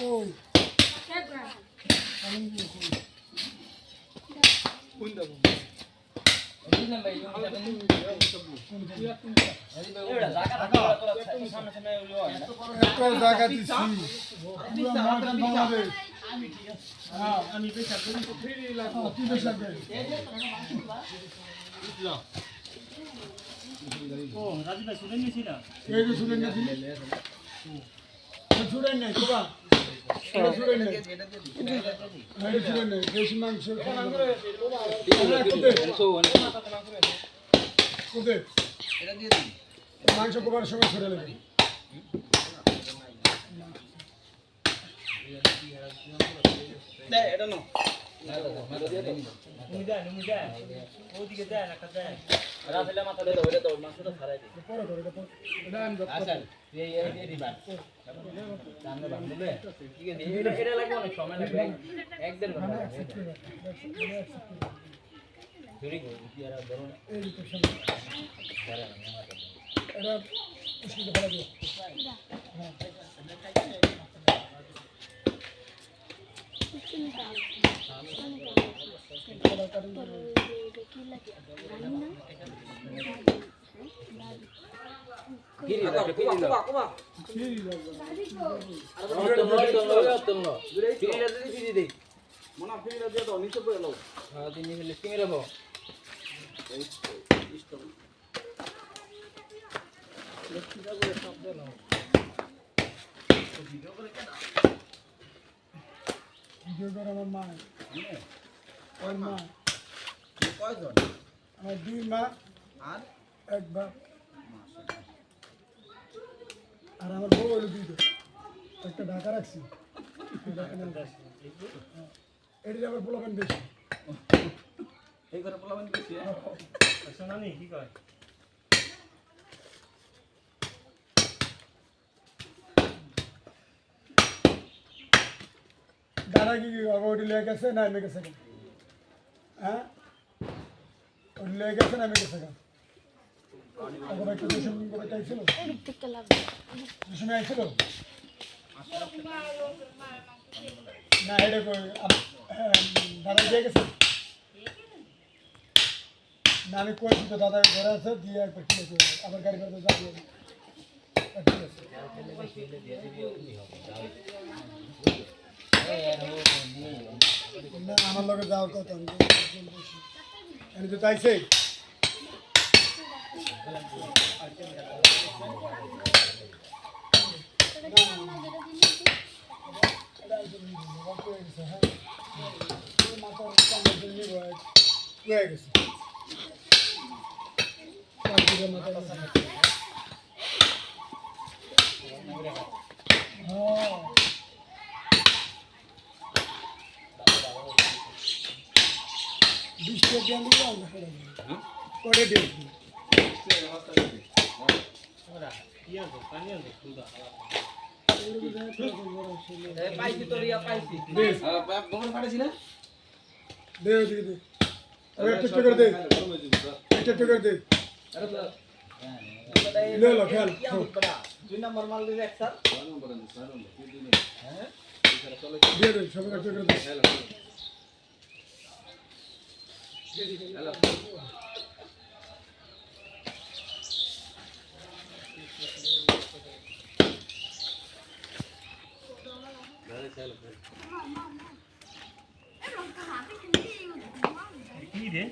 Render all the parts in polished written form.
কই কোন দাও বুঝলাম ভাই এবারে জায়গা তোরা সামনে সামনে ওই হয় না এত জায়গা দিছি পুরো মাঠে বাংলাদেশ হ্যাঁ আমি পয়সা করি তো ফ্রি লাগবে তুই বেশা দে ও রাজু ভাই শুনে নিছি না এই যে শুনে নিছি শুনে নাই বাবা শুনে নাই এই শুনে নাই দেশি মাংস কোথায় এটা দিয়ে দিই মাংস কোবার সময় ছড়ে নেবে দে এটা নাও তুমি যা ওদিকে যা না কাজে রাতেলে মাথা দে দাও এটা দাও মাংসটা ছাড়াই দে পরে করে এটা আমি আচ্ছা এই দিবার সামনে বাঁধবে ঠিক আছে এটা লাগবে অনেক সময় লাগবে এক দেড় ঘন্টা ভেরি গুড ইয়ারা ধরুন এই তো সামনে এটা উষ্ণ ফেলা দিও গিরি লাগে ফিরি দাও ফিরি দেই মনা ফিরিলা দিয়ে দাও নিচে পড়ে লাও হ্যাঁ দিন নিলে ফিরি রাখো ভিডিও করে আমার মা ওর মা কয়জন আমার 2 মা আর এক বাপ আর আমার বউ হলো 2 একটা ঢাকা রাখছি এটি আবার বলবেন বেশি এই করে বলবেন বেশি শোনা নি কি কয় দাদা কি ওটি লেগে গেছে না এমে গেছে হ্যাঁ ওটি লেগে গেছে না এমে গেছে এখন একটা দূষণ করে চাইছিল দূষণ আইছিল না এটা দাদা দিয়ে গেছে না আমি কইছি তো দাদা ঘরে আছে দিয়ে একবার কিনে করবো আবার গাড়ি করে যাবো ঠিক আছে না আমার লগে যাওয়ার কথা আমি তো চাইছে করে দিয়ে পাইছি তো রিয়া পাইছি গোবর ফাটাইছি না দে দে দে একটা করে দে একটা করে দে লে লো খেল 2 নম্বর মাল দিলে এক স্যার দিয়ে দে সবাই একটা করে দে কি রে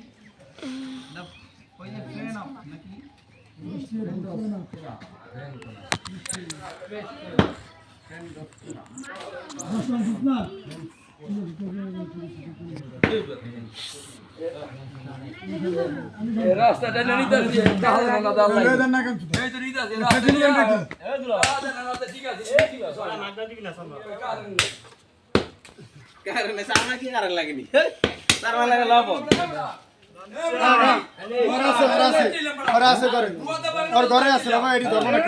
না কইলে ফ্রেন্ড আপ নাকি রাস্তাটা নিতে দিয়ে তাহলে না দাও এই দেন না কেন এই তো নিতে আছে এই দুলা না ঠিক আছে ঠিক আছে সারা নাগদা দিবি না সামনে কারণে সামনে কি কারণ লাগেনি তার মানে লাভ আর আছে করে আর ঘরে আছে বাবা এডি ধর্ম না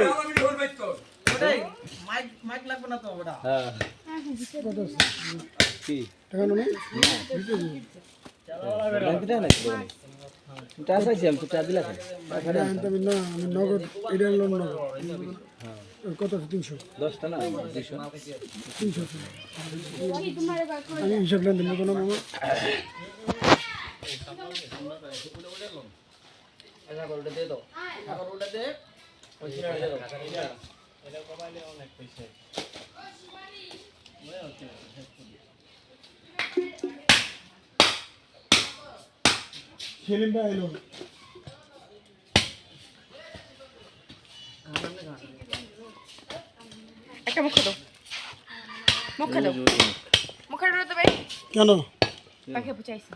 ওটাই মাইক মাইক লাগবে না তো ওটা হ্যাঁ কি টাকা নো চালাওয়া লাগবে চা চাইছি আমি তো চা দিলা কেন আমি নগদ এটা লোন নগদ কত আছে 300 10টা না 200 300 আমি হিসাব লেনদেন করবো না মামা আচ্ছা করুটা দে দাও করুটা দে ওই সিনারে দে দাও এটা কমাইলে অনেক পয়সা সেলিম ভাই এলো একটা মুখ দাও মুখ দাও মুখের তো ভাই কেন পাখি পুচাইছি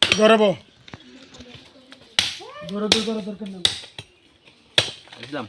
ধরাবো ধরা দরকার না বুঝলাম